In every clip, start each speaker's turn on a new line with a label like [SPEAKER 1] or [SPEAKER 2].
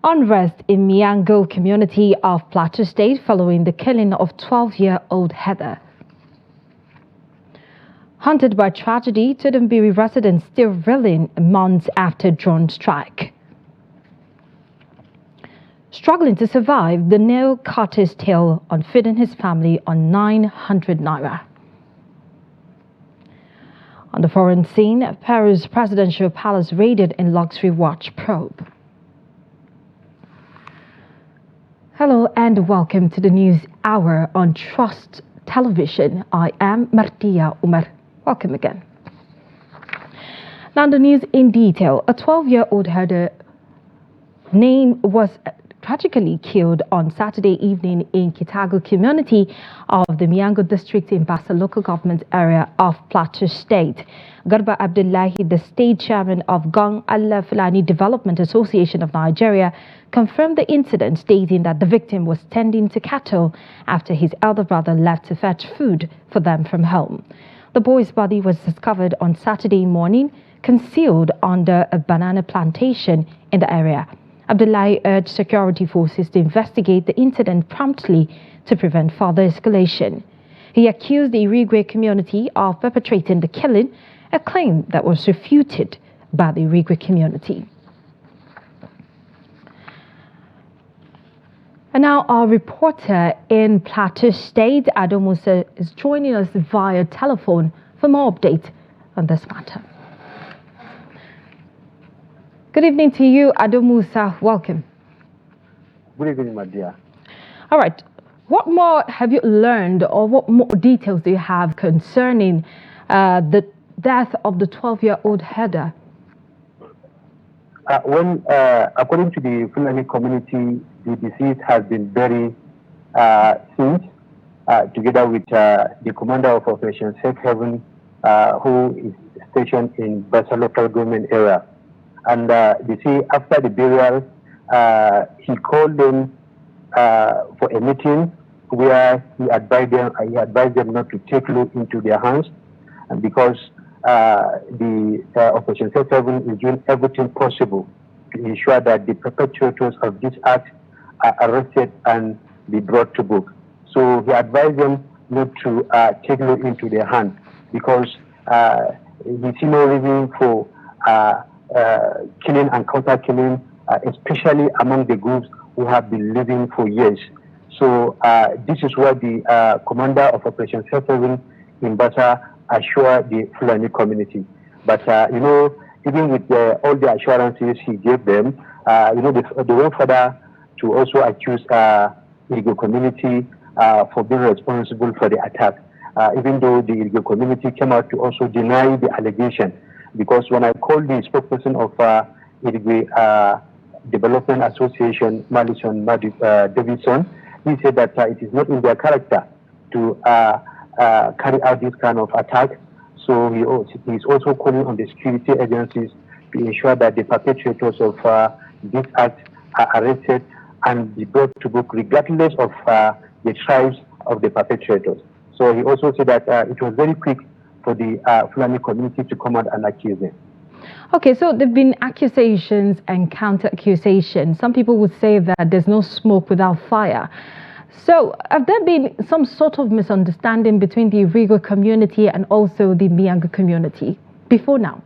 [SPEAKER 1] Unrest in Miango community of Plateau State following the killing of 12-year-old Heather. Haunted by tragedy, Tudunbiri residents still reeling months after drone strike. Struggling to survive, the nail cutter's tale on feeding his family on 900 naira. On the foreign scene, Peru's presidential palace raided in luxury watch probe. Hello and welcome to the News Hour on Trust Television. I am Martia Umar. Welcome again. Now the news in detail. A 12-year-old Heather name was tragically killed on Saturday evening in Kitago community of the Miango district in Bassa local government area of Plateau State. Garba Abdullahi, the state chairman of Gang Allah Fulani Development Association of Nigeria, confirmed the incident, stating that the victim was tending to cattle after his elder brother left to fetch food for them from home. The boy's body was discovered on Saturday morning, concealed under a banana plantation in the area. Abdullahi urged security forces to investigate the incident promptly to prevent further escalation. He accused the Irigwe community of perpetrating the killing, a claim that was refuted by the Irigwe community. And now our reporter in Plateau State, Umar Musa, is joining us via telephone for more updates on this matter. Good evening to you, Umar Musa. Welcome.
[SPEAKER 2] Good evening, my dear.
[SPEAKER 1] All right. What more have you learned, or what more details do you have concerning the death of the 12-year-old Heather?
[SPEAKER 2] According to the Fulani community, the deceased has been buried since, together with the commander of Operation Safe Haven, who is stationed in Bassa local government area. And they say after the burial, he called them for a meeting where he advised them not to take law into their hands, and because the Operation Safe Haven is doing everything possible to ensure that the perpetrators of this act are arrested and be brought to book. So he advised them not to take law into their hands, because he see no reason for killing and counter-killing, especially among the groups who have been living for years. So this is what the commander of Operation Safe Haven in Bassa assured the Fulani community. But even with all the assurances he gave them, they went further to also accuse the Igbo community for being responsible for the attack, even though the Igbo community came out to also deny the allegation. Because when I called the spokesperson of Igbo Development Association, Malison Davidson, he said that it is not in their character to carry out this kind of attack. So he is also calling on the security agencies to ensure that the perpetrators of this act are arrested and be brought to book, regardless of the tribes of the perpetrators. So he also said that it was very quick for the Fulani community to come out and accuse them.
[SPEAKER 1] Okay, so there have been accusations and counter-accusations. Some people would say that there's no smoke without fire. So have there been some sort of misunderstanding between the Irigwe community and also the Miango community before now?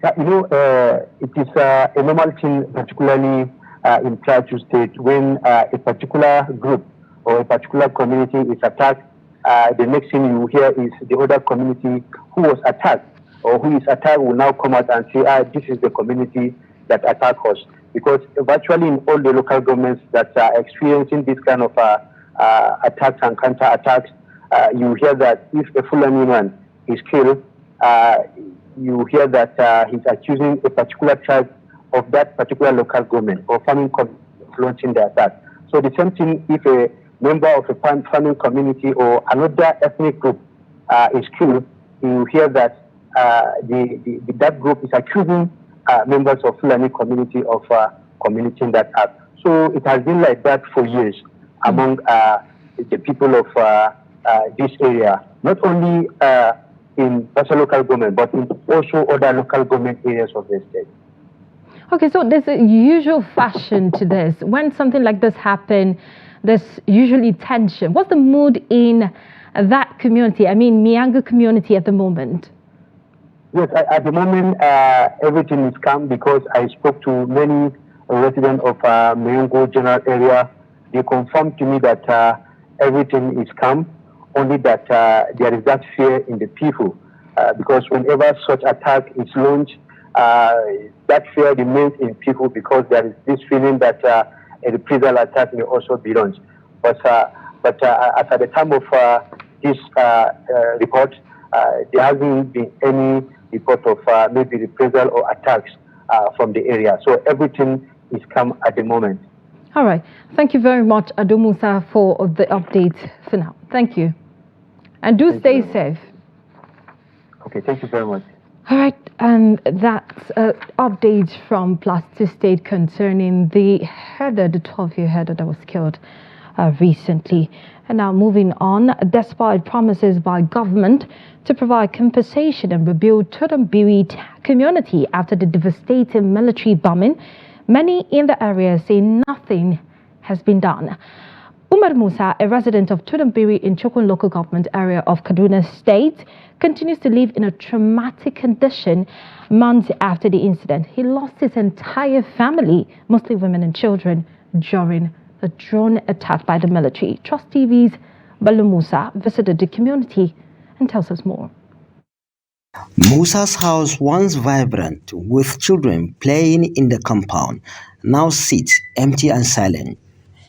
[SPEAKER 2] It is a normal thing, particularly in Plateau State, when a particular group or a particular community is attacked. The next thing you hear is the other community who was attacked or who is attacked will now come out and say, this is the community that attacked us. Because virtually in all the local governments that are experiencing this kind of attacks and counter-attacks, you hear that if a Fulani man is killed, you hear that he's accusing a particular tribe of that particular local government or farming community launching the attack. So the same thing if a member of a farming community or another ethnic group is killed, you hear that that group is accusing members of Fulani community of committing that act. So it has been like that for years among the people of this area, not only in Bassa local government, but in also other local government areas of the state.
[SPEAKER 1] Okay, so there's a usual fashion to this. When something like this happens, there's usually tension. What's the mood in that community? I mean, Mianga community at the moment?
[SPEAKER 2] Yes, at the moment, everything is calm because I spoke to many residents of Muyungo general area. They confirmed to me that everything is calm, only that there is that fear in the people. Because whenever such attack is launched, that fear remains in people because there is this feeling that a reprisal attack may also be launched. But as at the time of this report, there hasn't been any report of maybe reprisal or attacks from the area. So everything is calm at the moment.
[SPEAKER 1] All right. Thank you very much, Umar Musa, for the update for now. Thank you. And do stay safe.
[SPEAKER 2] Okay, thank you very much.
[SPEAKER 1] All right, and that's an update from Plateau State concerning the header, the 12-year header that was killed recently. And now moving on, despite promises by government to provide compensation and rebuild Turumbiri community after the devastating military bombing, many in the area say nothing has been done. Umar Musa, a resident of Turumbiri in Chokun local government area of Kaduna State, continues to live in a traumatic condition months after the incident. He lost his entire family, mostly women and children, during a drone attack by the military. Trust TV's Balu Musa visited the community and tells us more.
[SPEAKER 3] Musa's house, once vibrant with children playing in the compound, now sits empty and silent.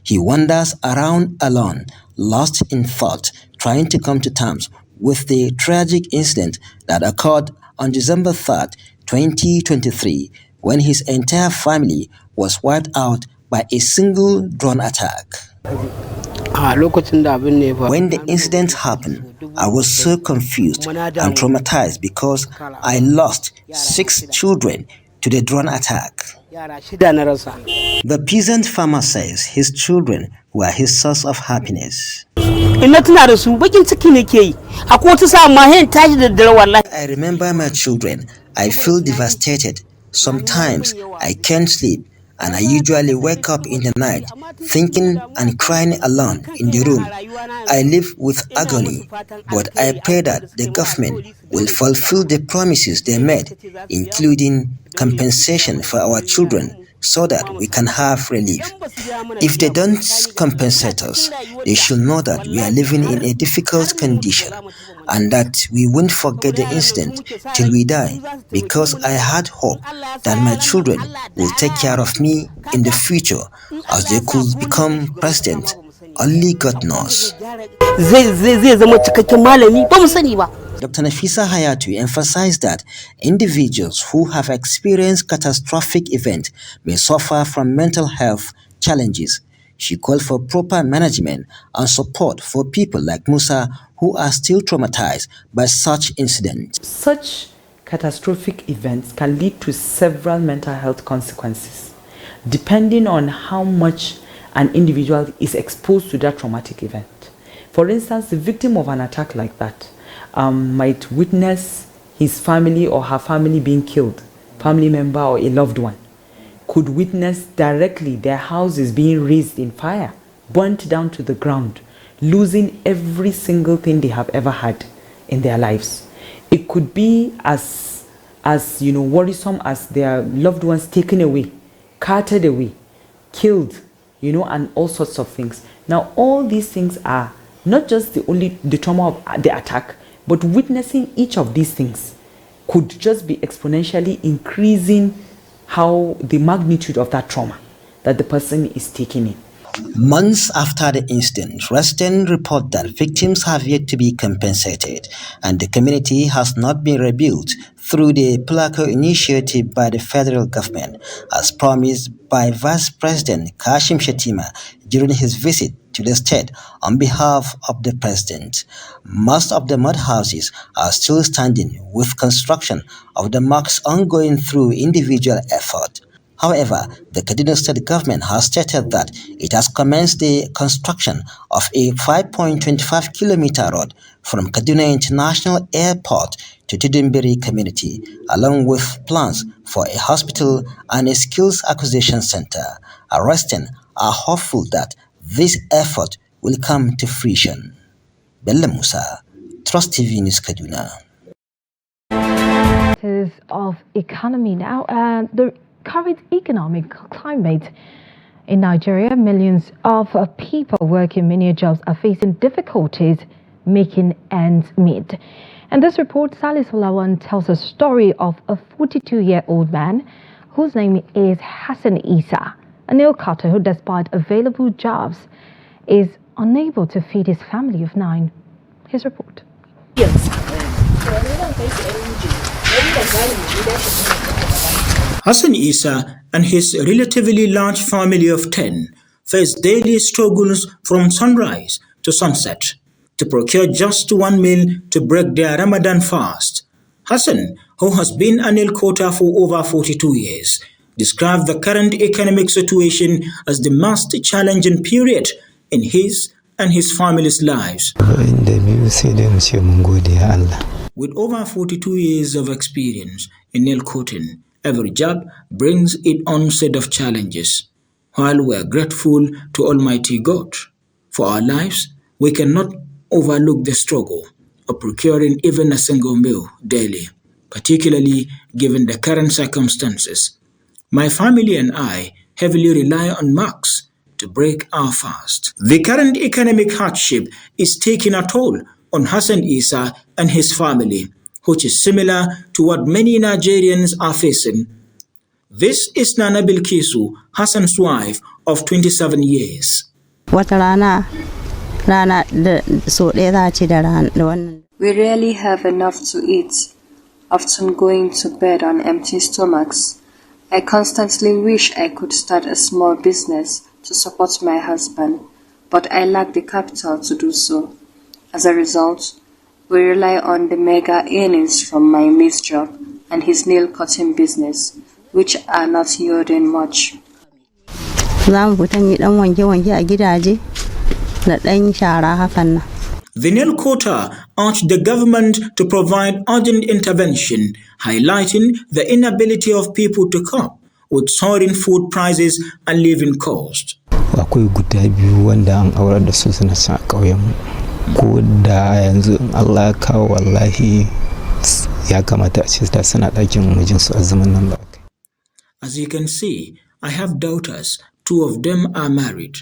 [SPEAKER 3] He wanders around alone, lost in thought, trying to come to terms with the tragic incident that occurred on December 3rd, 2023, when his entire family was wiped out by a single drone attack. When the incident happened, I was so confused and traumatized because I lost 6 children to the drone attack. The peasant farmer says his children were his source of happiness. I remember my children. I feel devastated. Sometimes I can't sleep, and I usually wake up in the night thinking and crying alone in the room. I live with agony, but I pray that the government will fulfill the promises they made, including compensation for our children, so that we can have relief. If they don't compensate us, they should know that we are living in a difficult condition and that we won't forget the incident till we die, because I had hope that my children will take care of me in the future as they could become president. Only God knows. Dr. Nafisa Hayatu emphasized that individuals who have experienced catastrophic events may suffer from mental health challenges. She called for proper management and support for people like Musa who are still traumatized by such incidents.
[SPEAKER 4] Such catastrophic events can lead to several mental health consequences, depending on how much an individual is exposed to that traumatic event. For instance, the victim of an attack like that might witness his family or her family being killed, family member or a loved one, could witness directly their houses being razed in fire, burnt down to the ground, losing every single thing they have ever had in their lives. It could be as worrisome as their loved ones taken away, carted away, killed, and all sorts of things. Now, all these things are not just the trauma of the attack, but witnessing each of these things could just be exponentially increasing how the magnitude of that trauma that the person is taking in.
[SPEAKER 3] Months after the incident, residents report that victims have yet to be compensated and the community has not been rebuilt through the Plateau initiative by the federal government, as promised by Vice President Kashim Shettima during his visit to the state on behalf of the president. Most of the mud houses are still standing, with construction of the mosques ongoing through individual effort. However, the Kaduna State government has stated that it has commenced the construction of a 5.25-kilometer road from Kaduna International Airport to Tudunbiri community, along with plans for a hospital and a skills acquisition center. Arresting are hopeful that this effort will come to fruition. Yola Musa, Trust TV News, Kaduna.
[SPEAKER 1] Of economy now, the current economic climate in Nigeria, millions of people working many jobs are facing difficulties making ends meet. In this report, Salis Olawan tells a story of a 42-year-old man whose name is Hassan Isa, a nail cutter who, despite available jobs, is unable to feed his family of 9. His report.
[SPEAKER 5] Hassan Isa and his relatively large family of 10 face daily struggles from sunrise to sunset to procure just one meal to break their Ramadan fast. Hassan, who has been a nail cutter for over 42 years, described the current economic situation as the most challenging period in his and his family's lives. With over 42 years of experience in nail cutting, every job brings its own set of challenges. While we are grateful to Almighty God for our lives, we cannot overlook the struggle of procuring even a single meal daily, particularly given the current circumstances. My family and I heavily rely on marks to break our fast. The current economic hardship is taking a toll on Hassan Isa and his family, which is similar to what many Nigerians are facing. This is Nana Bilkisu, Hassan's wife of 27 years.
[SPEAKER 6] We rarely have enough to eat, often going to bed on empty stomachs. I constantly wish I could start a small business to support my husband, but I lack the capital to do so. As a result, we rely on the mega earnings from my mate's job and his nail cutting business, which are not yielding much.
[SPEAKER 5] The nail cutter urged the government to provide urgent intervention, highlighting the inability of people to cope with soaring food prices and living costs.
[SPEAKER 7] Akwai guda biyu wanda an aurar da su suna sa ƙauyenmu. Ko da yanzu Allah kawo wallahi ya kamata a ce da suna ɗakin mijinsu a zaman nan ba.
[SPEAKER 5] As you can see, I have daughters. 2 of them are married,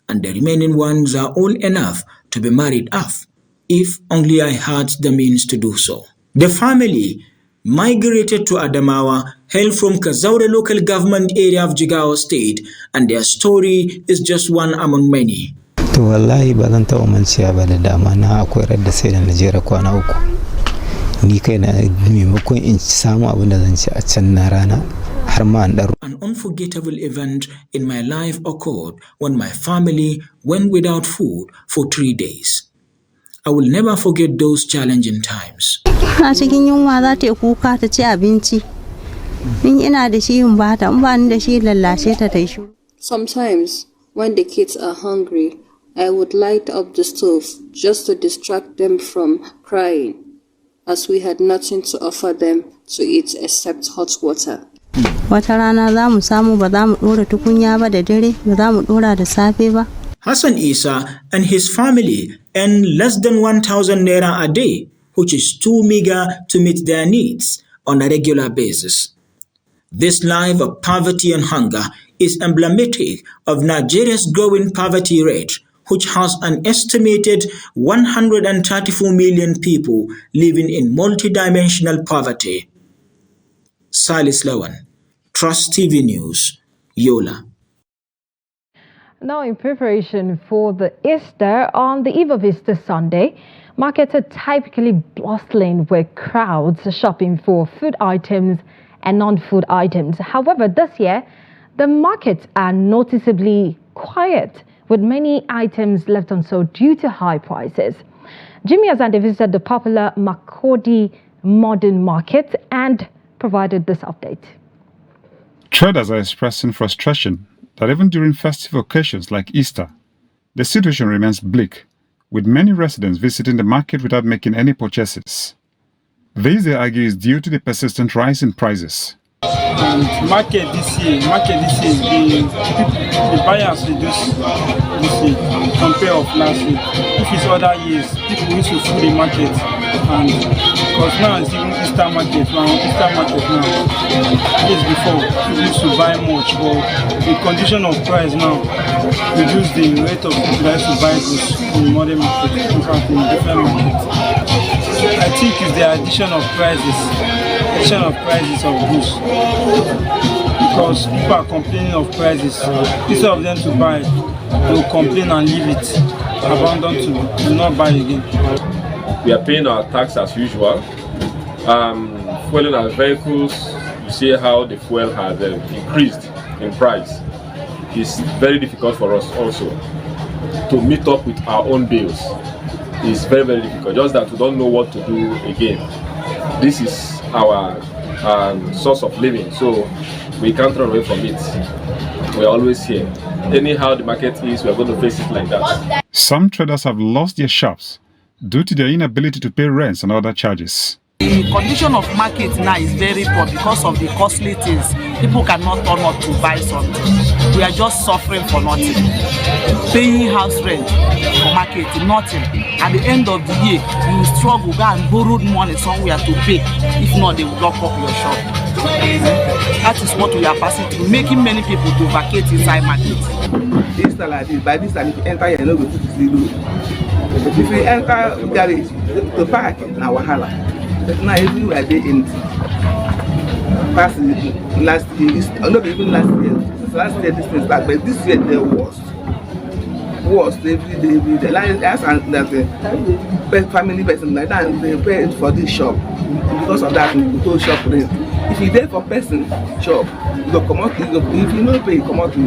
[SPEAKER 5] and the remaining ones are old enough to be married off, if only I had the means to do so. The family migrated to Adamawa, hail from Kazaure local government area of Jigawa state, and their story is just one among many.
[SPEAKER 7] To wallahi ba zan taɓa manciya ba da dama na akwai radda sai da Najeriya kwana 3. Ni kai na maimakon in samu abin da zan ci a can na rana har ma an ɗaro.
[SPEAKER 5] An unforgettable event in my life occurred when my family went without food for 3 days. I will never forget those challenging times.
[SPEAKER 6] A cikin yunwa za ta yi kuka ta ci abinci. In ina da shi in ba ta, in ba ni da shi lallashe ta ta yi shiru. Sometimes, when the kids are hungry, I would light up the stove just to distract them from crying, as we had nothing to offer them to eat except hot water. Wata rana za mu samu ba za mu ɗora tukunya ba da dare, ba za mu ɗora da safe ba.
[SPEAKER 5] Hassan Isa and his family earn less than 1,000 naira a day, which is too meager to meet their needs on a regular basis. This life of poverty and hunger is emblematic of Nigeria's growing poverty rate, which has an estimated 134 million people living in multidimensional poverty. Salis Lawan, Trust TV News, Yola.
[SPEAKER 1] Now, in preparation for the Easter, on the eve of Easter Sunday, markets are typically bustling with crowds shopping for food items and non-food items. However, this year, the markets are noticeably quiet, with many items left unsold due to high prices. Jimmy Azande visited the popular Makodi Modern Market and provided this update.
[SPEAKER 8] Traders are expressing frustration that even during festive occasions like Easter, the situation remains bleak, with many residents visiting the market without making any purchases. This, they argue, is due to the persistent rise in prices.
[SPEAKER 9] Market this year, the buyers reduced this year compared of last year. If it's other years, people used to fill the market, and because now it's even Easter market now. Days before, people used to buy much, but the condition of price now reduce the rate of people that used to buy goods in modern market, in fact in different markets. I think it's the addition of prices of goods, because people are complaining of prices. Instead of them to buy, they will complain and leave it, abandon to not buy again.
[SPEAKER 10] We are paying our tax as usual. Fueling our vehicles, you see how the fuel has increased in price. It's very difficult for us also to meet up with our own bills. It's very, very difficult, just that we don't know what to do again. This is our source of living, so we can't run away from it. We're always here. Anyhow the market is, we're going to face it like that.
[SPEAKER 8] Some traders have lost their shops due to their inability to pay rents and other charges.
[SPEAKER 11] The condition of market now is very poor because of the costly things. People cannot turn up to buy something. We are just suffering for nothing. Paying house rent for market, nothing. At the end of the year, you will struggle, go and borrow money somewhere to pay. If not, they will lock up your shop. That is what we are passing through, making many people to vacate inside market.
[SPEAKER 12] This time like this, by this time if you enter, you know go to the road. If you enter garage, to park na wahala. But now everywhere they empty. Past last year, not even last year. Since last year this thing started, but this year the worst every day. Like that's that family person like that, they pay for this shop. Because of that, we go shop rent. If you there for person shop, you go come out. If you no pay, come out. If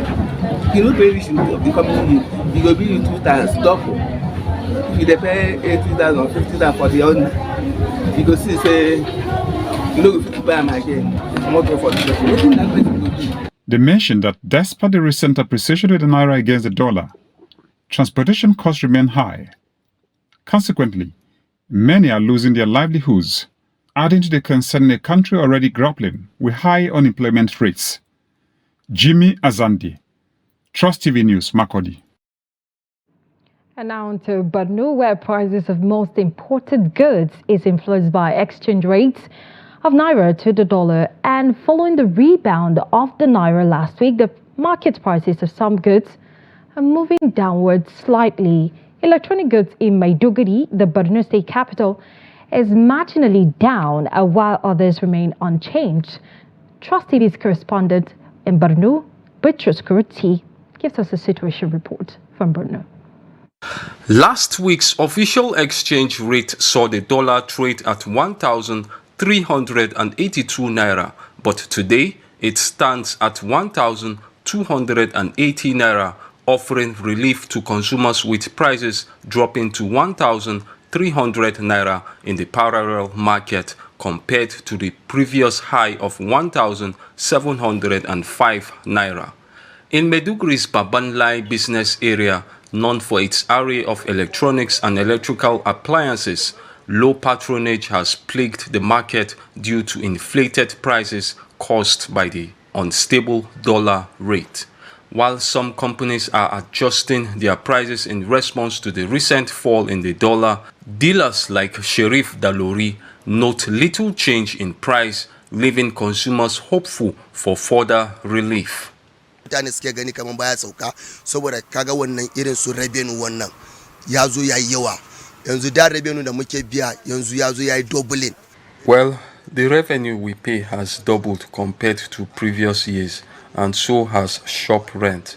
[SPEAKER 12] you no pay, you should be coming in. You go be 2 times double. If you pay 80,000 or 50,000 for the owner, you go see say you no go fit buy am again. Come out for the shop. Wetin that person go do?
[SPEAKER 8] They mentioned that despite the recent appreciation of the naira against the dollar, transportation costs remain high. Consequently, many are losing their livelihoods, adding to the concern in a country already grappling with high unemployment rates. Jimmy Azandi, Trust TV News, Makurdi.
[SPEAKER 1] And now on to Borno, where prices of most imported goods is influenced by exchange rates of naira to the dollar. And following the rebound of the naira last week, the market prices of some goods are moving downwards slightly. Electronic goods in Maiduguri, the Borno state capital, is marginally down, while others remain unchanged. Trust TV's correspondent in Borno, Bitrus Kuruti, gives us a situation report from Borno.
[SPEAKER 13] Last week's official exchange rate saw the dollar trade at 1,382 naira, but today it stands at 1,280 naira, offering relief to consumers with prices dropping to 1,300 naira in the parallel market compared to the previous high of 1,705 naira. In Maiduguri's Babanlai business area, known for its array of electronics and electrical appliances, low patronage has plagued the market due to inflated prices caused by the unstable dollar rate. While some companies are adjusting their prices in response to the recent fall in the dollar, dealers like Sheriff Dalori note little change in price, leaving consumers hopeful for further relief.
[SPEAKER 14] Mutane suke gani kaman baya sauka saboda kaga wannan irin su revenue wannan yazo yayi yawa yanzu da revenue da muke biya yanzu yazo yayi doubling.
[SPEAKER 13] Well, the revenue we pay has doubled compared to previous years, and so has shop rent.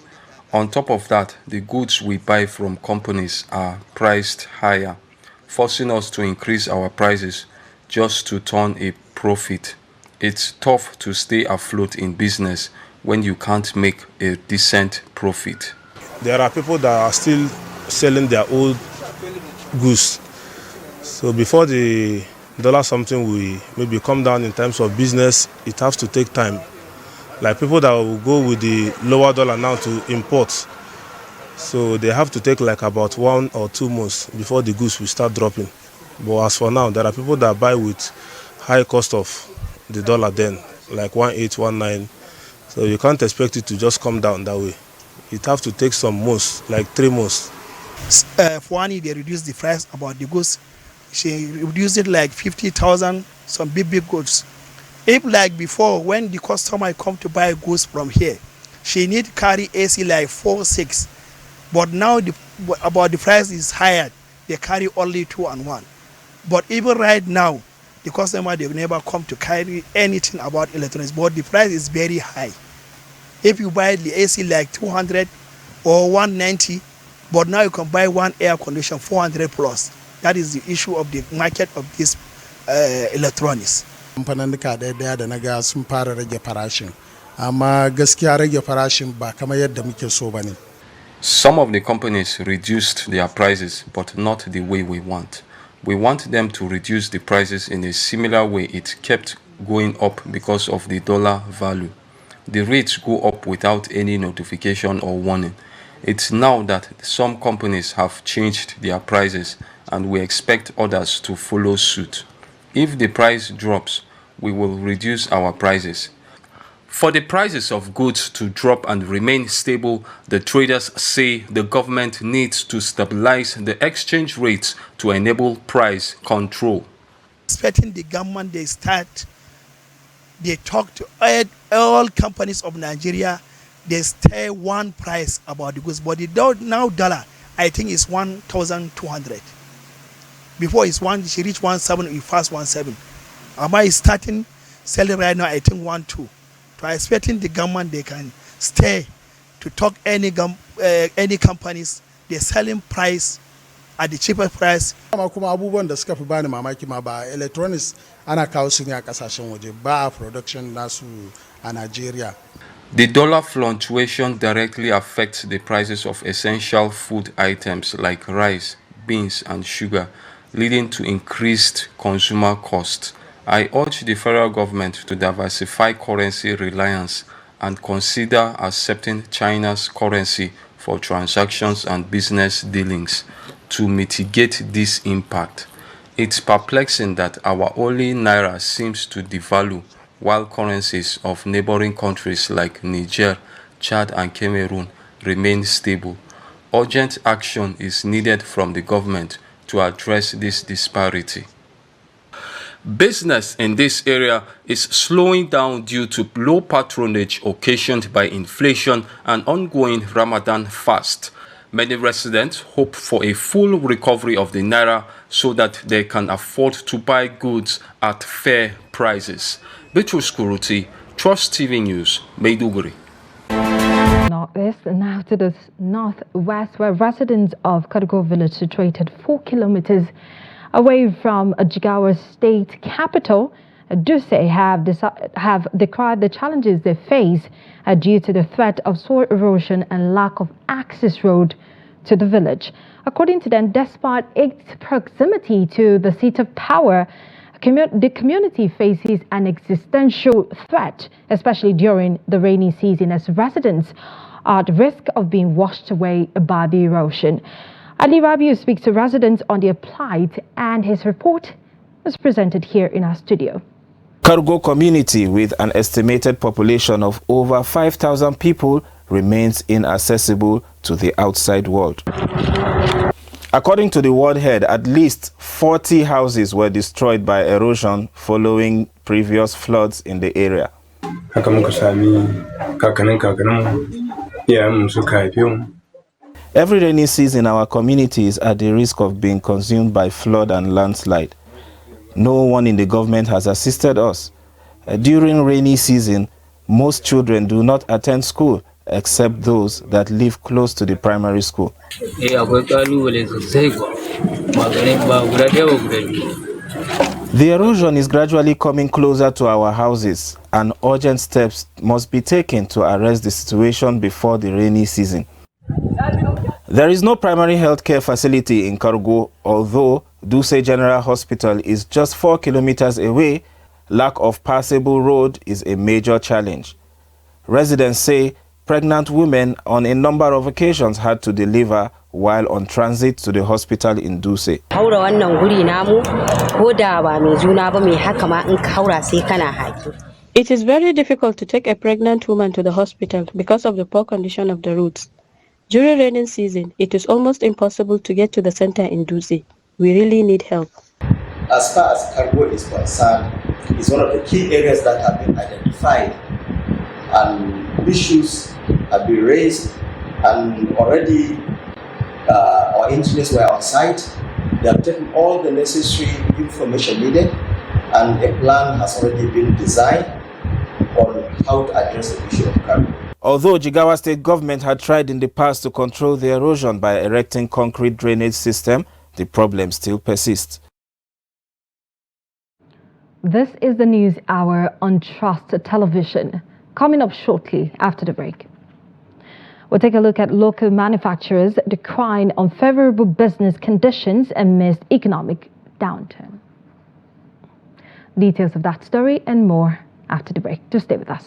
[SPEAKER 13] On top of that, the goods we buy from companies are priced higher, forcing us to increase our prices just to turn a profit. It's tough to stay afloat in business when you can't make a decent profit.
[SPEAKER 15] There are people that are still selling their old goods. So before the dollar something will maybe come down in terms of business, it has to take time. Like people that will go with the lower dollar now to import. So they have to take like about 1 or 2 months before the goods will start dropping. But as for now, there are people that buy with high cost of the dollar then, like 18, 19. So you can't expect it to just come down that way. It have to take some months, like 3 months.
[SPEAKER 16] For one year, they reduced the price about the goods. She reduced it like 50,000, some big goods. If like before, when the customer come to buy goods from here, she need to carry AC like 4, 6. But now about the price is higher. They carry only 2 and 1. But even right now, the customer, they never come to carry anything about electronics. But the price is very high. If you buy the AC like 200 or 190, but now you can buy one air conditioner 400 plus. That is the issue of the market of this electronics.
[SPEAKER 17] Kamfanin da da na ga sun fara rage farashin, amma gaskiya rage farashin ba kamar yadda muke so bane.
[SPEAKER 13] Some of the companies reduced their prices, but not the way we want. We want them to reduce the prices in a similar way it kept going up because of the dollar value. The rates go up without any notification or warning. It's now that some companies have changed their prices and we expect others to follow suit. If the price drops, we will reduce our prices. For the prices of goods to drop and remain stable, the traders say the government needs to stabilize the exchange rates to enable price control.
[SPEAKER 16] Expecting the government, they talk to all companies of Nigeria, they stay one price about the goods. But the now dollar, I think is 1,200. Before it's she reached 1,700, it fast 1,700. Am I starting selling right now? I think 1,200. So I expecting the government, they can stay to talk any companies, they're selling price at the cheapest price.
[SPEAKER 17] Kuma abubuwan da suka fi bani mamaki ma ba electronics ana kawo su ne a kasashen waje, ba production nasu a Nigeria.
[SPEAKER 13] The dollar fluctuation directly affects the prices of essential food items like rice, beans, and sugar, leading to increased consumer costs. I urge the federal government to diversify currency reliance and consider accepting China's currency for transactions and business dealings to mitigate this impact. It's perplexing that our only naira seems to devalue while currencies of neighboring countries like Niger, Chad, and Cameroon remain stable. Urgent action is needed from the government to address this disparity. Business in this area is slowing down due to low patronage occasioned by inflation and ongoing Ramadan fast. Many residents hope for a full recovery of the naira so that they can afford to buy goods at fair prices. Bitrus Kuruti, Trust TV News, Maiduguri.
[SPEAKER 1] Northeast, now to the northwest, where residents of Kargo village situated 4 kilometers away from Jigawa's state capital, Duse, have decried the challenges they face due to the threat of soil erosion and lack of access road to the village. According to them, despite its proximity to the seat of power, the community faces an existential threat, especially during the rainy season, as residents are at risk of being washed away by the erosion. Ali Rabiu speaks to residents on their plight, and his report is presented here in our studio.
[SPEAKER 18] Kargo community, with an estimated population of over 5,000 people, remains inaccessible to the outside world. According to the ward head, at least 40 houses were destroyed by erosion following previous floods in the area. Every rainy season, our community is at the risk of being consumed by flood and landslide. No one in the government has assisted us. During rainy season, most children do not attend school except those that live close to the primary school. The erosion is gradually coming closer to our houses, and urgent steps must be taken to arrest the situation before the rainy season. There is no primary health care facility in Kargo, although Duse General Hospital is just 4 kilometers away. Lack of passable road is a major challenge. Residents say pregnant women on a number of occasions had to deliver while on transit to the hospital in Dutse.
[SPEAKER 19] It is very difficult to take a pregnant woman to the hospital because of the poor condition of the roads. During rainy season, it is almost impossible to get to the center in Dutse. We really need help.
[SPEAKER 20] As far as cargo is concerned, it's one of the key areas that have been identified, and issues have been raised, and already our engineers were on site. They have taken all the necessary information needed, and a plan has already been designed on how to address the issue of cargo.
[SPEAKER 18] Although Jigawa State government had tried in the past to control the erosion by erecting concrete drainage system, the problem still persists.
[SPEAKER 1] This is the news hour on Trust Television. Coming up shortly after the break, we'll take a look at local manufacturers decrying unfavorable business conditions amidst economic downturn. Details of that story and more after the break. Do stay with us.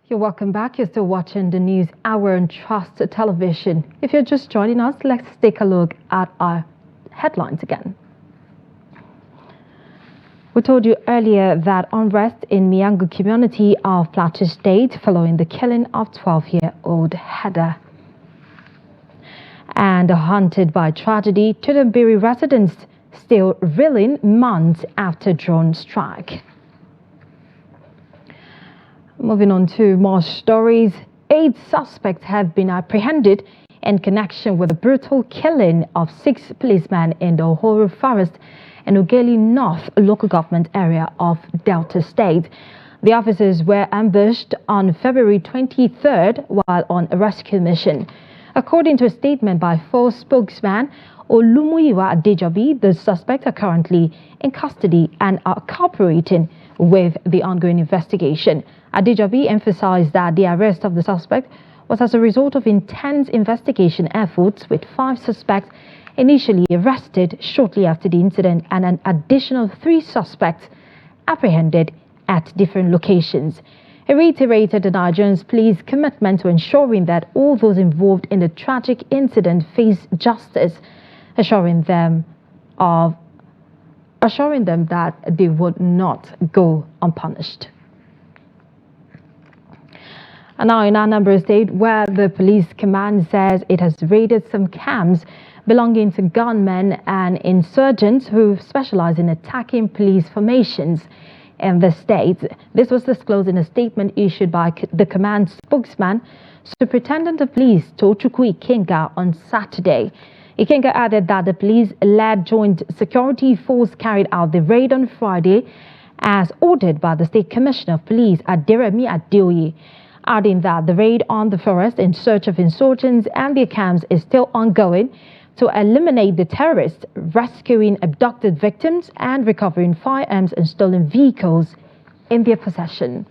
[SPEAKER 1] You're welcome back. You're still watching the news hour on Trust Television. If you're just joining us, let's take a look at our headlines again. We told you earlier that unrest in Miangu community of Plateau State following the killing of 12-year-old Heda. And haunted by tragedy, Tudunbiri residents still reeling months after drone strike. Moving on to more stories, 8 suspects have been apprehended in connection with the brutal killing of 6 policemen in the Ohoro Forest in Ughelli North local government area of Delta State. The officers were ambushed on February 23rd while on a rescue mission. According to a statement by 4 spokesman Olumuyiwa Adejobi, the suspects are currently in custody and are cooperating with the ongoing investigation. Adejobi emphasized that the arrest of the suspect was as a result of intense investigation efforts, with 5 suspects initially arrested shortly after the incident and an additional 3 suspects apprehended at different locations. He reiterated the Nigerian police commitment to ensuring that all those involved in the tragic incident face justice, assuring them that they would not go unpunished. And now in Anambra State, where the police command says it has raided some camps belonging to gunmen and insurgents who specialize in attacking police formations in the state. This was disclosed in a statement issued by the command spokesman, Superintendent of Police Tochukwu Ikenga, on Saturday. Ikenga added that the police-led joint security force carried out the raid on Friday as ordered by the State Commissioner of Police, Aderemi Adeoye, adding that the raid on the forest in search of insurgents and their camps is still ongoing to eliminate the terrorists, rescuing abducted victims and recovering firearms and stolen vehicles in their possession.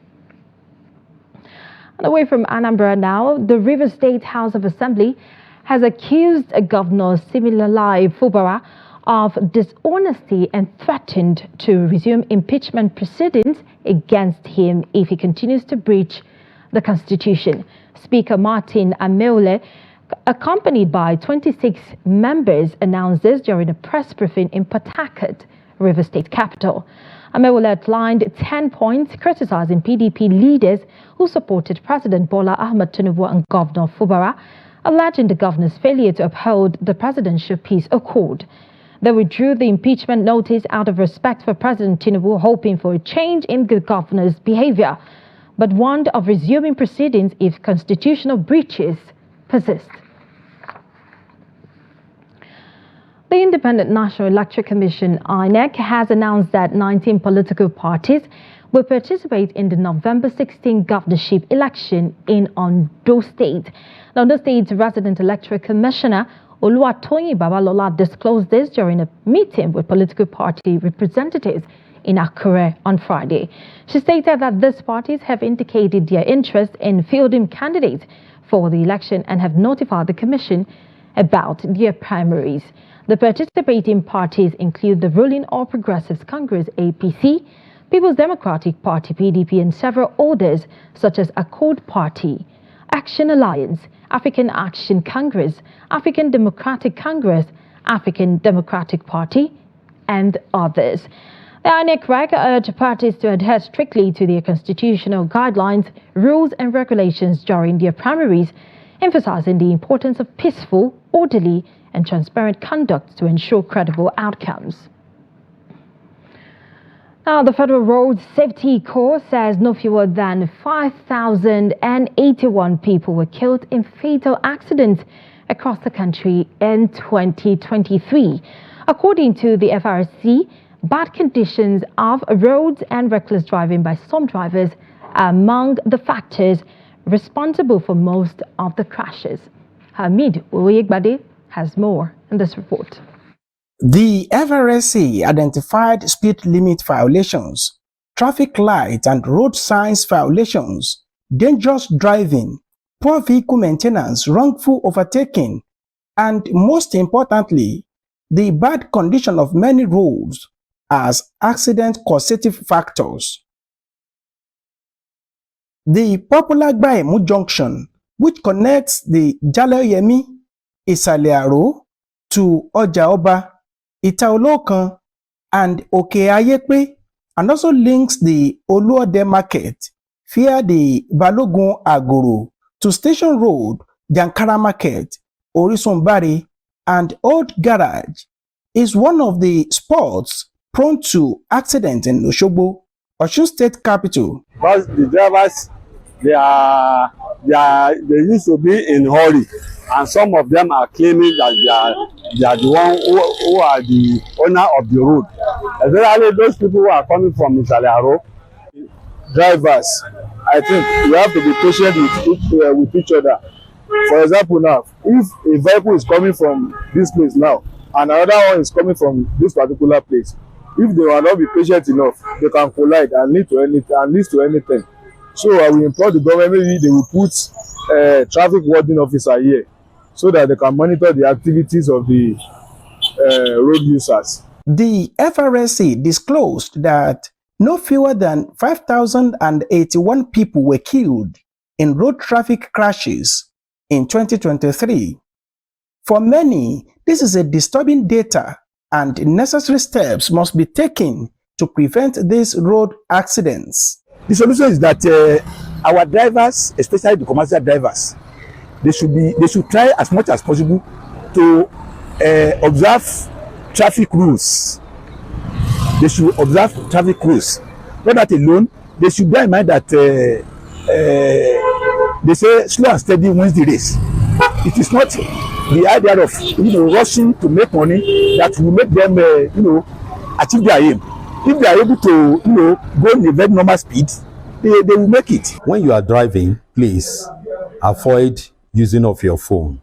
[SPEAKER 1] And away from Anambra now, the Rivers State House of Assembly has accused Governor Siminalayi Fubara of dishonesty and threatened to resume impeachment proceedings against him if he continues to breach the Constitution. Speaker Martin Ameole, accompanied by 26 members, announced this during a press briefing in Port Harcourt, Rivers State capital. Ameole outlined 10 points criticizing PDP leaders who supported President Bola Ahmed Tinubu and Governor Fubara, alleging the governor's failure to uphold the presidential peace accord. They withdrew the impeachment notice out of respect for President Tinubu, hoping for a change in the governor's behavior, but warned of resuming proceedings if constitutional breaches persist. The Independent National Electoral Commission, INEC, has announced that 19 political parties will participate in the November 16 governorship election in Ondo State. Now, the state's resident electoral commissioner, Oluwatoyin Babalola, disclosed this during a meeting with political party representatives in Akure on Friday. She stated that these parties have indicated their interest in fielding candidates for the election and have notified the commission about their primaries. The participating parties include the ruling All Progressives Congress, APC, People's Democratic Party (PDP) and several others such as Accord Party, Action Alliance, African Action Congress, African Democratic Congress, African Democratic Party, and others. The INEC urged parties to adhere strictly to their constitutional guidelines, rules and regulations during their primaries, emphasizing the importance of peaceful, orderly and transparent conduct to ensure credible outcomes. Now, the Federal Road Safety Corps says no fewer than 5,081 people were killed in fatal accidents across the country in 2023. According to the FRC, bad conditions of roads and reckless driving by some drivers are among the factors responsible for most of the crashes. Hamid Uyegbade has more in this report.
[SPEAKER 21] The FRSC identified speed limit violations, traffic light and road signs violations, dangerous driving, poor vehicle maintenance, wrongful overtaking, and most importantly, the bad condition of many roads as accident causative factors. The popular Gbaemu Junction, which connects the Jaloyemi, Isalearo to Ojaoba, Itaolokan, and Okeayepe, and also links the Oluode Market via the Balogun Agoro to Station Road, Jankara Market, Orisunbari, and Old Garage, is one of the spots prone to accidents in Osogbo, Osun State capital.
[SPEAKER 22] Because the drivers, they used to be in hurry, and some of them are claiming that they are the one who are the owner of the road. Especially those people who are coming from Italiaro. Drivers, I think we have to be patient with each other. For example, now, if a vehicle is coming from this place now, and another one is coming from this particular place, if they will not be patient enough, they can collide and lead to anything. So I will implore the government, maybe they will put a traffic warden officer here so that they can monitor the activities of the road users.
[SPEAKER 21] The FRSC disclosed that no fewer than 5,081 people were killed in road traffic crashes in 2023. For many, this is a disturbing data, and necessary steps must be taken to prevent these road accidents.
[SPEAKER 22] The solution is that our drivers, especially the commercial drivers, they should try as much as possible to observe traffic rules. They should observe traffic rules. Not that alone, they should bear in mind that they say slow and steady wins the race. It is not the idea of rushing to make money that will make them achieve their aim. If they are able to go in a very normal speed, they will make it.
[SPEAKER 23] When you are driving, please avoid using of your phone.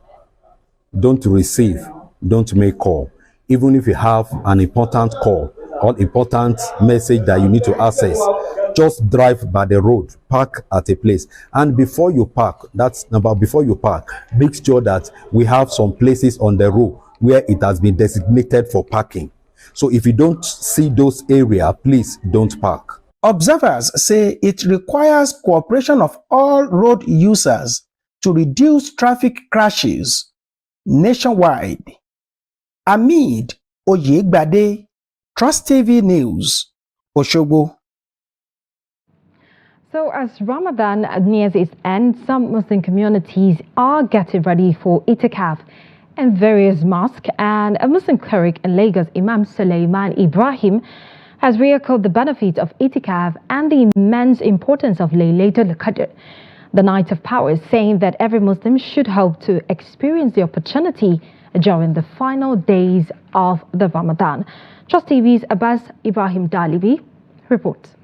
[SPEAKER 23] Don't receive, don't make call. Even if you have an important call or important message that you need to access, just drive by the road, park at a place. And before you park, make sure that we have some places on the road where it has been designated for parking. So if you don't see those areas, please don't park.
[SPEAKER 21] Observers say it requires cooperation of all road users to reduce traffic crashes nationwide. Hamid Uyegbade, Trust TV News, Osogbo.
[SPEAKER 1] So as Ramadan nears its end, some Muslim communities are getting ready for itikaf in various mosques, and a Muslim cleric in Lagos, Imam Suleiman Ibrahim, has re-echoed the benefits of itikaf and the immense importance of Laylatul Qadr, the night of power, saying that every Muslim should hope to experience the opportunity during the final days of the Ramadan. Trust TV's Abbas Ibrahim Dalibi reports.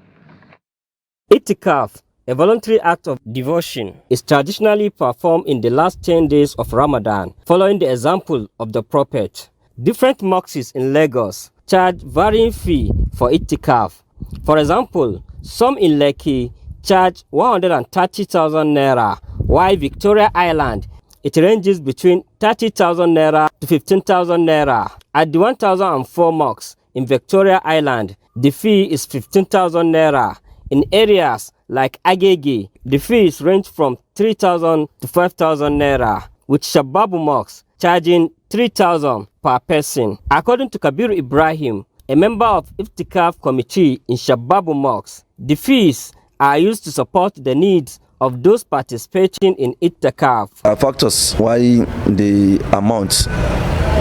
[SPEAKER 24] Itikaf, a voluntary act of devotion, is traditionally performed in the last 10 days of Ramadan, following the example of the Prophet. Different mosques in Lagos charge varying fee for itikaf. For example, some in Lekki charge 130,000 naira, while Victoria Island, it ranges between 30,000 naira to 15,000 naira. At the 1004 mosque in Victoria Island, the fee is 15,000 naira. In areas like Agege, the fees range from 3,000 to 5,000 naira, with Shababu mosques charging 3,000 per person. According to Kabir Ibrahim, a member of Iftikaf committee in Shababu mosques, the fees are used to support the needs of those participating in Itikaf.
[SPEAKER 2] Factors why the amount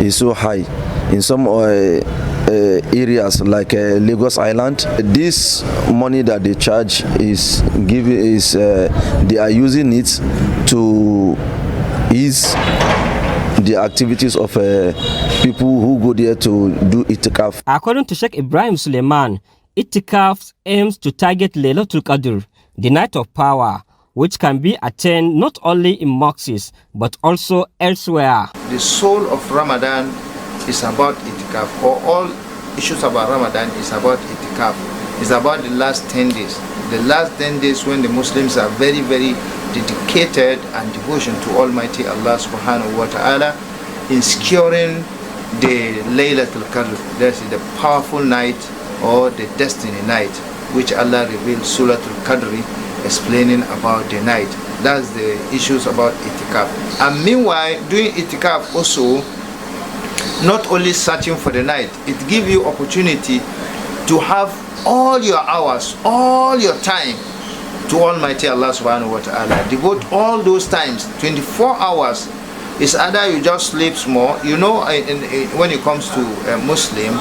[SPEAKER 2] is so high in some areas like Lagos Island. This money that they charge is they are using it to ease the activities of people who go there to do itikaf.
[SPEAKER 24] According to Sheikh Ibrahim Suleiman, itikaf aims to target Laylatul Qadr, the night of power, which can be attained not only in mosques but also elsewhere.
[SPEAKER 3] The soul of Ramadan is about itikaf, or all issues about Ramadan is about itikaf. It's about the last 10 days. The last 10 days when the Muslims are very, very dedicated and devotion to Almighty Allah subhanahu wa ta'ala in securing the Laylatul Qadr. That is the powerful night or the destiny night, which Allah revealed Surah Al-Qadr explaining about the night. That's the issues about itikaf. And meanwhile, doing itikaf also, not only searching for the night, it gives you opportunity to have all your hours, all your time to Almighty Allah subhanahu wa ta'ala. Devote all those times, 24 hours. It's either you just sleep small, you know, when it comes to a Muslim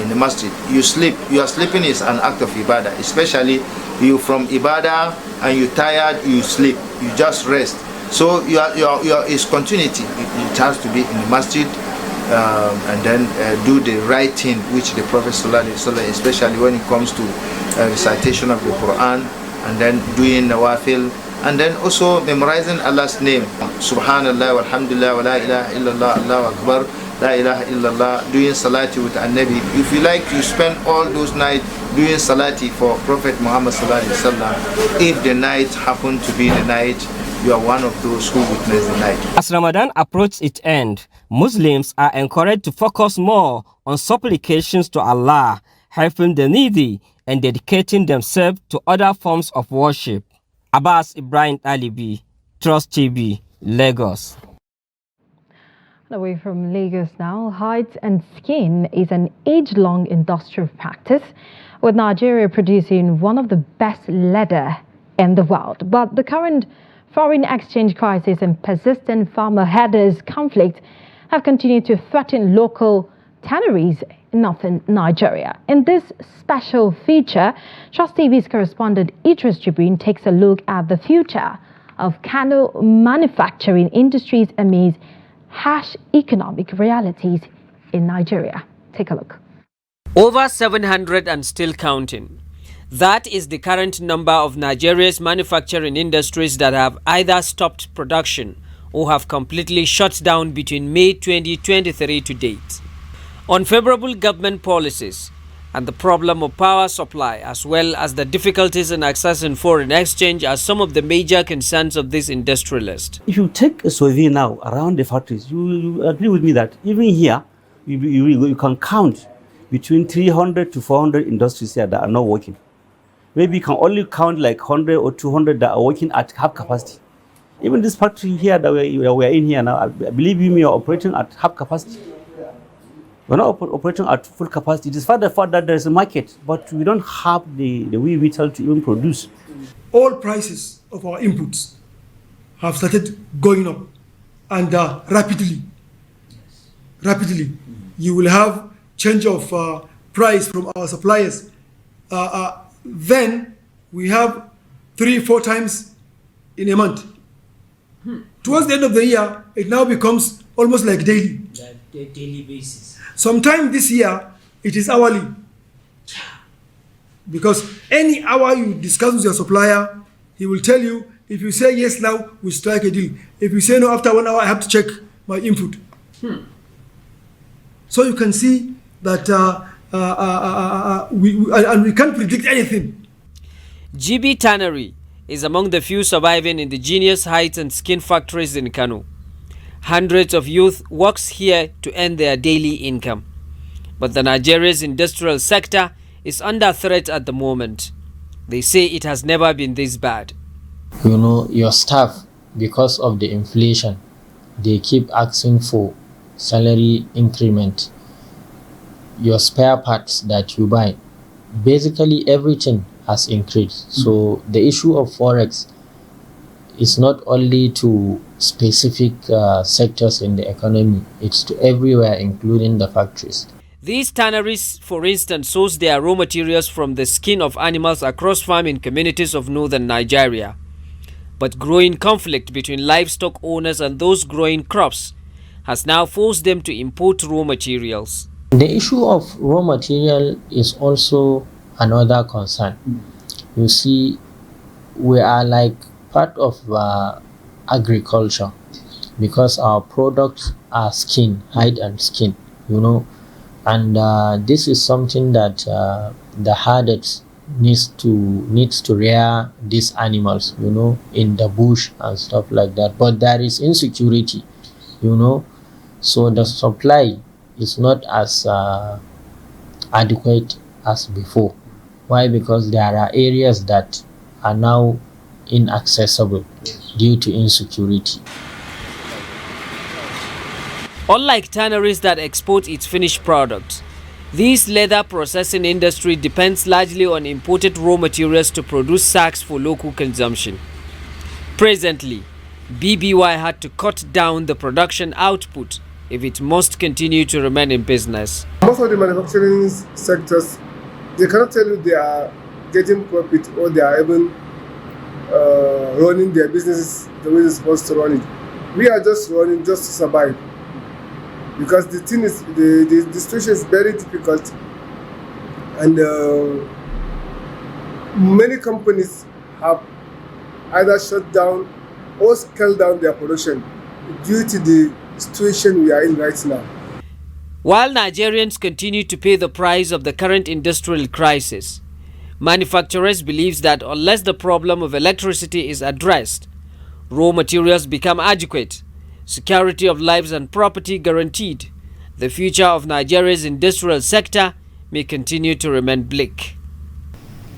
[SPEAKER 3] in the masjid, you sleep. Your sleeping is an act of ibadah, especially you from ibadah and you're tired, you sleep, you just rest. So it's continuity. It has to be in the masjid. And then do the right thing, which the Prophet ﷺ, especially when it comes to recitation of the Quran, and then doing nawafil, and then also memorizing Allah's name, Subhanallah, walhamdulillah, wa la ilaha illallah, Allahu Akbar, la ilaha illallah, doing salati with an-Nabi. If you like, you spend all those nights doing salati for Prophet Muhammad ﷺ. If the night happen to be the night, you are one of those who witness the night.
[SPEAKER 24] As Ramadan approaches its end, Muslims are encouraged to focus more on supplications to Allah, helping the needy, and dedicating themselves to other forms of worship. Abbas Ibrahim Alibi, Trust TV, Lagos.
[SPEAKER 1] Away from Lagos now, hides and skin is an age-long industrial practice, with Nigeria producing one of the best leather in the world. But the current foreign exchange crisis and persistent farmer-herders conflict have continued to threaten local tanneries in northern Nigeria. In this special feature, Trust TV's correspondent Idris Jibrin takes a look at the future of Kano manufacturing industries amidst harsh economic realities in Nigeria. Take a look.
[SPEAKER 4] Over 700 and still counting. That is the current number of Nigeria's manufacturing industries that have either stopped production or have completely shut down between May 2023 to date. Unfavorable government policies and the problem of power supply, as well as the difficulties in accessing foreign exchange, are some of the major concerns of this industrialist.
[SPEAKER 7] If you take a survey now around the factories, you agree with me that even here, you can count between 300 to 400 industries here that are not working. Maybe you can only count like 100 or 200 that are working at half capacity. Even this factory here that we're in here now, I believe we are operating at half capacity. We're not operating at full capacity. It is for the fact that there is a market, but we don't have the wee metal to even produce.
[SPEAKER 25] All prices of our inputs have started going up, and rapidly. Rapidly. You will have change of price from our suppliers. Then we have 3-4 times in a month. Towards the end of the year, it now becomes almost like daily.
[SPEAKER 4] Daily basis.
[SPEAKER 25] Sometime this year, it is hourly. Because any hour you discuss with your supplier, he will tell you, if you say yes now, we strike a deal. If you say no, after 1 hour, I have to check my input. So you can see that we can't predict anything.
[SPEAKER 4] GB Tannery is among the few surviving indigenous hides and skin factories in Kano. Hundreds of youth works here to earn their daily income. But the Nigeria's industrial sector is under threat at the moment. They say it has never been this bad.
[SPEAKER 5] You know, your staff, because of the inflation, they keep asking for salary increment. Your spare parts that you buy, basically everything has increased. So the issue of forex is not only to specific sectors in the economy, it's to everywhere, including the factories.
[SPEAKER 4] These tanneries, for instance, source their raw materials from the skin of animals across farming communities of northern Nigeria. But growing conflict between livestock owners and those growing crops has now forced them to import raw materials.
[SPEAKER 5] The issue of raw material is also another concern. You see, we are like part of agriculture because our products are skin, hide and skin, you know. And this is something that the herders needs to rear these animals, you know, in the bush and stuff like that. But there is insecurity, you know, so the supply is not as adequate as before. Why? Because there are areas that are now inaccessible due to insecurity.
[SPEAKER 4] Unlike tanneries that export its finished products, this leather processing industry depends largely on imported raw materials to produce sacks for local consumption. Presently, BBY had to cut down the production output if it must continue to remain in business.
[SPEAKER 6] Most of the manufacturing sectors, they cannot tell you they are getting profit or they are even running their businesses the way they're supposed to run it. We are just running just to survive. Because the thing is, the situation is very difficult, and many companies have either shut down or scaled down their production due to the situation we are in right now.
[SPEAKER 4] While Nigerians continue to pay the price of the current industrial crisis, manufacturers believe that unless the problem of electricity is addressed, raw materials become adequate, security of lives and property guaranteed, the future of Nigeria's industrial sector may continue to remain bleak.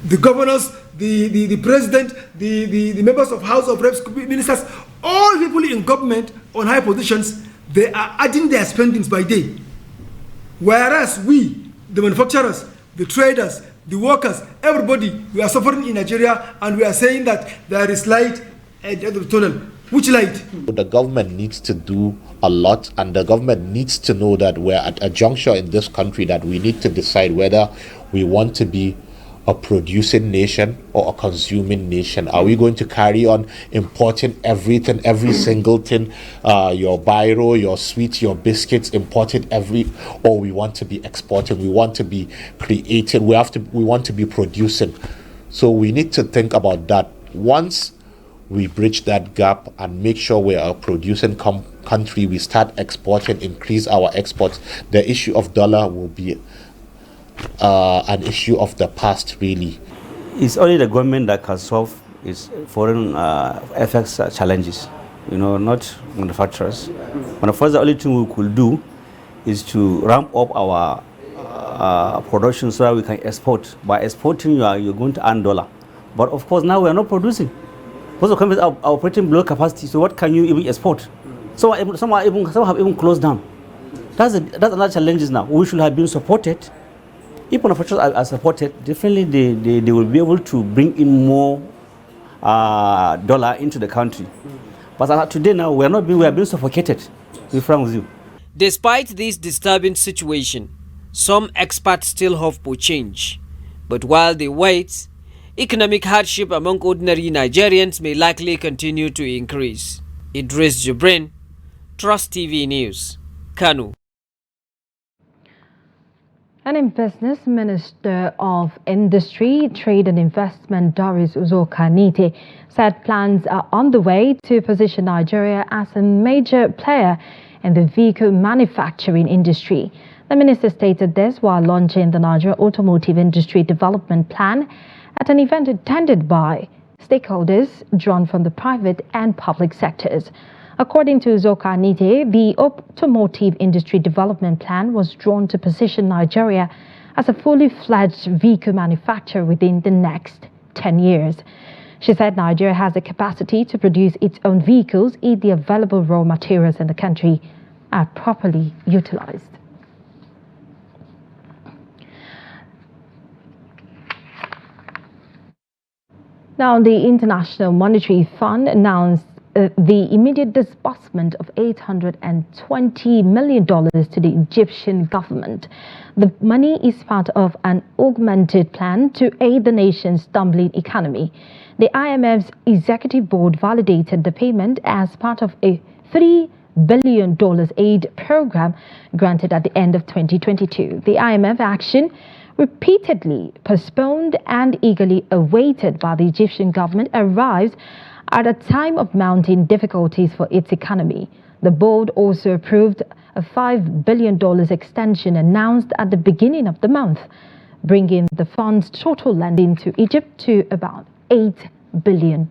[SPEAKER 25] The governors, the president, the members of House of Reps, ministers, all people in government on high positions, they are adding their spendings by day. Whereas we, the manufacturers, the traders, the workers, everybody, we are suffering in Nigeria, and we are saying that there is light at the end of the tunnel. Which light?
[SPEAKER 9] The government needs to do a lot, and the government needs to know that we're at a juncture in this country that we need to decide whether we want to be a producing nation or a consuming nation. Are we going to carry on importing everything, every single thing, your biro, your sweets, your biscuits, imported or we want to be exporting, we want to be creating, we want to be producing. So we need to think about that. Once we bridge that gap and make sure we're a producing country, we start exporting, increase our exports, the issue of dollar will be an issue of the past, really.
[SPEAKER 7] It's only the government that can solve its foreign FX challenges, you know, not manufacturers. Manufacturers, the only thing we could do is to ramp up our production so that we can export. By exporting, you're going to earn dollar. But of course, now we are not producing. Most of the companies are operating below capacity, so what can you even export? Some have even closed down. That's another challenge now. We should have been supported. If manufacturers are supported, definitely they will be able to bring in more dollar into the country. But today now, we are being suffocated, to be frank with you.
[SPEAKER 4] Despite this disturbing situation, some experts still hope for change. But while they wait, economic hardship among ordinary Nigerians may likely continue to increase. Idris Jibrin, Trust TV News, Kano.
[SPEAKER 1] And Business Minister of Industry, Trade and Investment, Doris Uzokanite, said plans are on the way to position Nigeria as a major player in the vehicle manufacturing industry. The minister stated this while launching the Nigeria Automotive Industry Development Plan at an event attended by stakeholders drawn from the private and public sectors. According to Uzokanite, the Automotive Industry Development Plan was drawn to position Nigeria as a fully fledged vehicle manufacturer within the next 10 years. She said Nigeria has the capacity to produce its own vehicles if the available raw materials in the country are properly utilized. Now, the International Monetary Fund announced the immediate disbursement of $820 million to the Egyptian government. The money is part of an augmented plan to aid the nation's stumbling economy. The IMF's executive board validated the payment as part of a $3 billion aid program granted at the end of 2022. The IMF action, repeatedly postponed and eagerly awaited by the Egyptian government, arrives at a time of mounting difficulties for its economy. The board also approved a $5 billion extension announced at the beginning of the month, bringing the fund's total lending to Egypt to about $8 billion.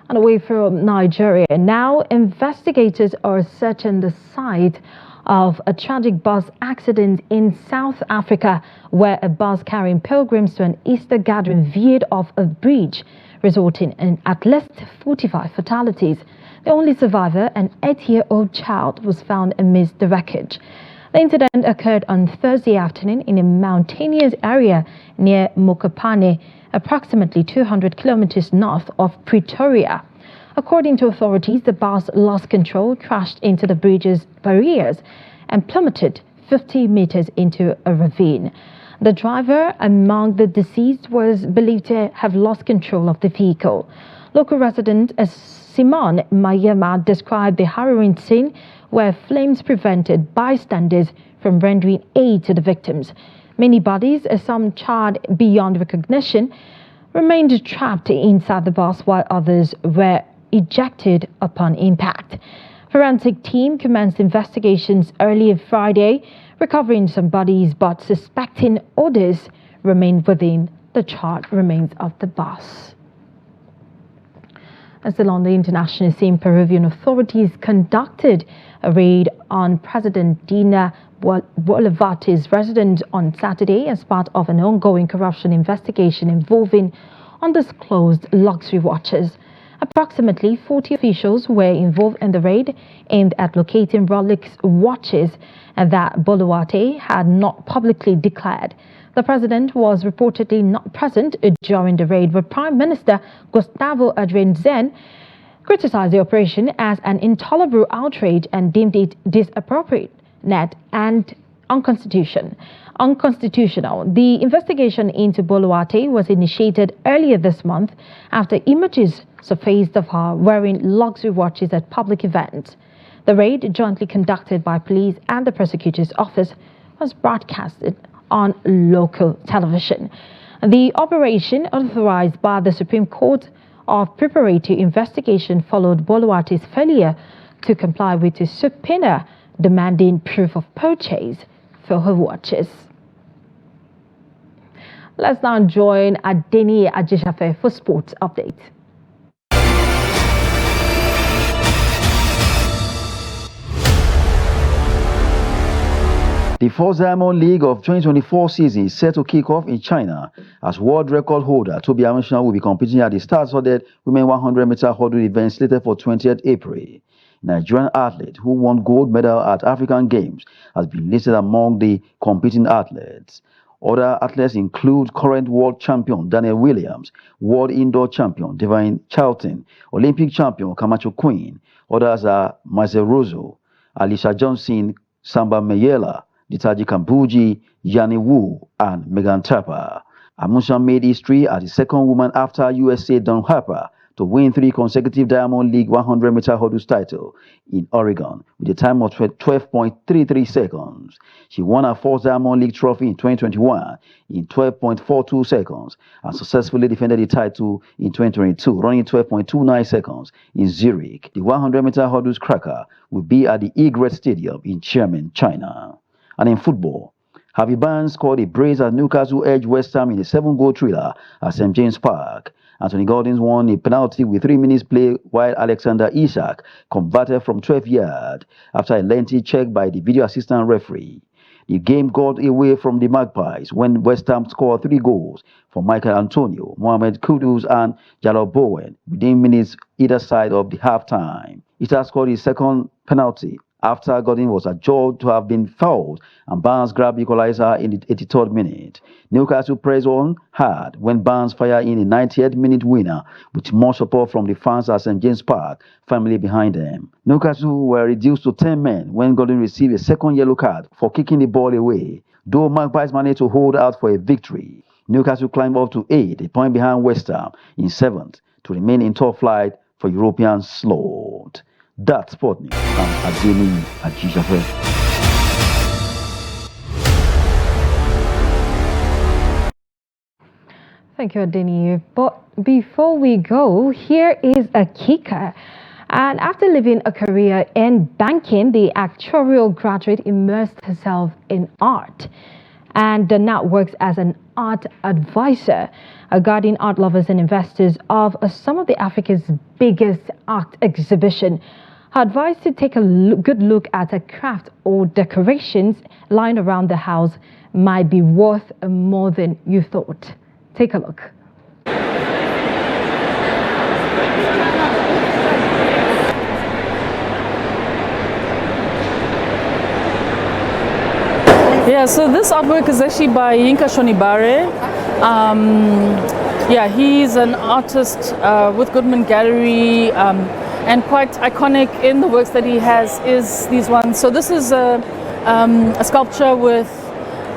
[SPEAKER 1] And away from Nigeria, now investigators are searching the site of a tragic bus accident in South Africa, where a bus carrying pilgrims to an Easter gathering veered off a bridge, resulting in at least 45 fatalities. The only survivor, an 8-year-old child, was found amidst the wreckage. The incident occurred on Thursday afternoon in a mountainous area near Mokopane, approximately 200 kilometers north of Pretoria. According to authorities, the bus lost control, crashed into the bridge's barriers, and plummeted 50 meters into a ravine. The driver among the deceased was believed to have lost control of the vehicle. Local resident Simon Mayema described the harrowing scene, where flames prevented bystanders from rendering aid to the victims. Many bodies, some charred beyond recognition, remained trapped inside the bus, while others were ejected upon impact. Forensic team commenced investigations earlier Friday, recovering some bodies, but suspecting others remain within the charred remains of the bus. Still on the international scene, Peruvian authorities conducted a raid on President Dina Boluarte's residence on Saturday as part of an ongoing corruption investigation involving undisclosed luxury watches. Approximately 40 officials were involved in the raid, aimed at locating Rolex watches that Boluarte had not publicly declared. The president was reportedly not present during the raid, but Prime Minister Gustavo Adrianzen criticized the operation as an intolerable outrage and deemed it disappropriate and unconstitutional. The investigation into Boluarte was initiated earlier this month after images surfaced of her wearing luxury watches at public events. The raid, jointly conducted by police and the prosecutor's office, was broadcasted on local television. The operation, authorized by the Supreme Court of Preparatory Investigation, followed Boluarte's failure to comply with a subpoena demanding proof of purchase for her watches. Let's now join Adeni Ajeshafe for sports update.
[SPEAKER 8] The fourth Diamond League of 2024 season is set to kick off in China as world record holder Tobi Amusan will be competing at the star-studded women 100-meter hurdle event slated for 20th April. Nigerian athlete who won gold medal at African Games has been listed among the competing athletes. Other athletes include current world champion Daniel Williams, world indoor champion Devine Charlton, Olympic champion Camacho Queen. Others are Marcel Rosso, Alicia Johnson, Samba Mayela, Ditaji Kambuji, Yanni Wu, and Megan Tapper. Amusan made history as the second woman after USA Dawn Harper to win 3 consecutive Diamond League 100-meter hurdles title in Oregon with a time of 12.33 seconds. She won her fourth Diamond League trophy in 2021 in 12.42 seconds and successfully defended the title in 2022, running 12.29 seconds in Zurich. The 100-meter hurdles cracker will be at the Egret Stadium in Xiamen, China. And in football, Harvey Barnes scored a brace as Newcastle edged West Ham in a 7-goal thriller at St. James Park. Anthony Gordon won a penalty with 3 minutes play, while Alexander Isak converted from 12 yards after a lengthy check by the video assistant referee. The game got away from the Magpies when West Ham scored 3 goals from Michael Antonio, Mohamed Kudus and Jalal Bowen within minutes either side of the half-time. It has scored his second penalty after Godin was adjudged to have been fouled and Barnes grabbed the equalizer in the 83rd minute. Newcastle pressed on hard when Barnes fired in the 90th minute winner with more support from the fans at St James Park family behind them. Newcastle were reduced to 10 men when Godin received a second yellow card for kicking the ball away, though Magpies managed to hold out for a victory. Newcastle climbed up to 8, a point behind West Ham in 7th to remain in top flight for European slot. That's Sport News. I'm Adeni Ajijafe.
[SPEAKER 1] Thank you, Adeni. But before we go, here is a kicker. And after living a career in banking, the actuarial graduate immersed herself in art and now works as an art advisor, guiding art lovers and investors of some of the Africa's biggest art exhibition. Her advice to take a good look at a craft or decorations lying around the house might be worth more than you thought. Take a look.
[SPEAKER 10] Yeah, so this artwork is actually by Yinka Shonibare. Yeah, he's an artist with Goodman Gallery, and quite iconic in the works that he has is these ones. So this is a sculpture with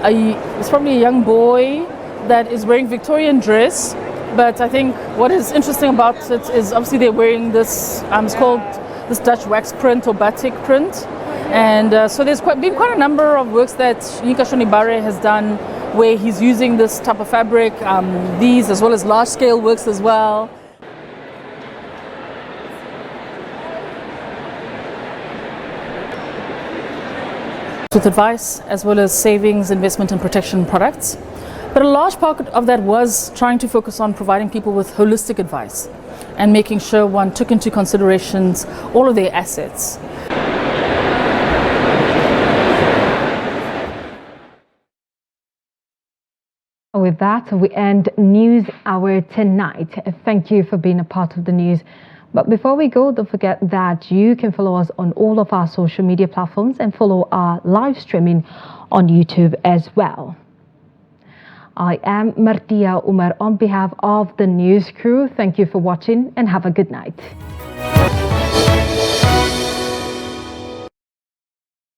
[SPEAKER 10] it's probably a young boy that is wearing Victorian dress, but I think what is interesting about it is obviously they're wearing this, it's called this Dutch wax print or batik print. And so there's been quite a number of works that Yinka Shonibare has done where he's using this type of fabric, these as well as large scale works as well. With advice as well as savings, investment and protection products. But a large part of that was trying to focus on providing people with holistic advice and making sure one took into considerations all of their assets.
[SPEAKER 1] With that, we end News Hour tonight. Thank you for being a part of the news. But before we go, don't forget that you can follow us on all of our social media platforms and follow our live streaming on YouTube as well. I am Martia Umar on behalf of the news crew. Thank you for watching and have a good night.